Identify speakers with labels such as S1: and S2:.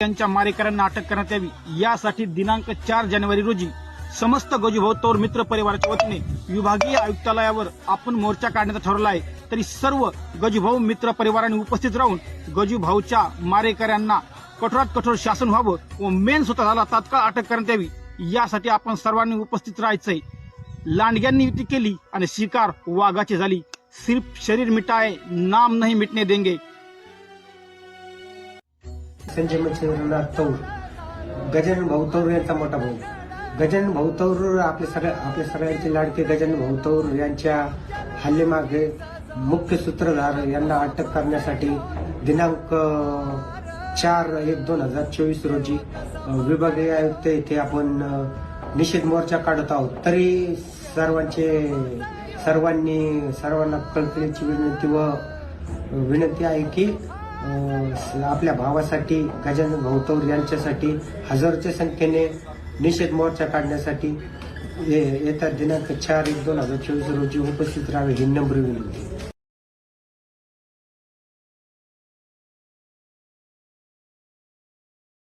S1: त्यांच्या मारेकऱ्यांना अटक करण्यात यावी यासाठी दिनांक 4 जानेवारी रोजी समस्त गजूभाऊ तौर मित्र परिवाराच्या वतीने विभागीय आयुक्तालयावर आपण मोर्चा काढण्याचा ठरवला आहे। तरी सर्व गजूभाऊ मित्र परिवारांनी उपस्थित राहून गजूभाऊच्या मारेकऱ्यांना कठोरात कठोर शासन व्हावं व मेन स्वतःला तात्काळ अटक करण्यात यावी यासाठी आपण सर्वांनी उपस्थित राहायचंय। लांडग्यांनी युती केली आणि शिकार वाघाची झाली। सिर्फ शरीर मिटाए नाम नहीं मिटने देंगे।
S2: संजय मच्छिंद्रनाथ तौर, गजानन भाऊ तौर यांचा मोठा भाऊ गजानन भाऊ तौर आपल्या सगळ्यांचे लाडके गजानन भाऊ तौर यांच्या हल्लेमागे मुख्य सूत्रधार यांना अटक करण्यासाठी दिनांक 4/1/2024 रोजी विभागीय आयुक्त येथे आपण निषेध मोर्चा काढत आहोत। तरी सर्वांना कळकळीची विनंती आहे की आपल्या भावासाठी गजानन भाऊ तौर यांच्यासाठी हजारोच्या संख्येने निषेध मोर्चा काढण्यासाठी येत्या दिनांक 4/1/2024 रोजी उपस्थित राहावे ही नम्र विनंती।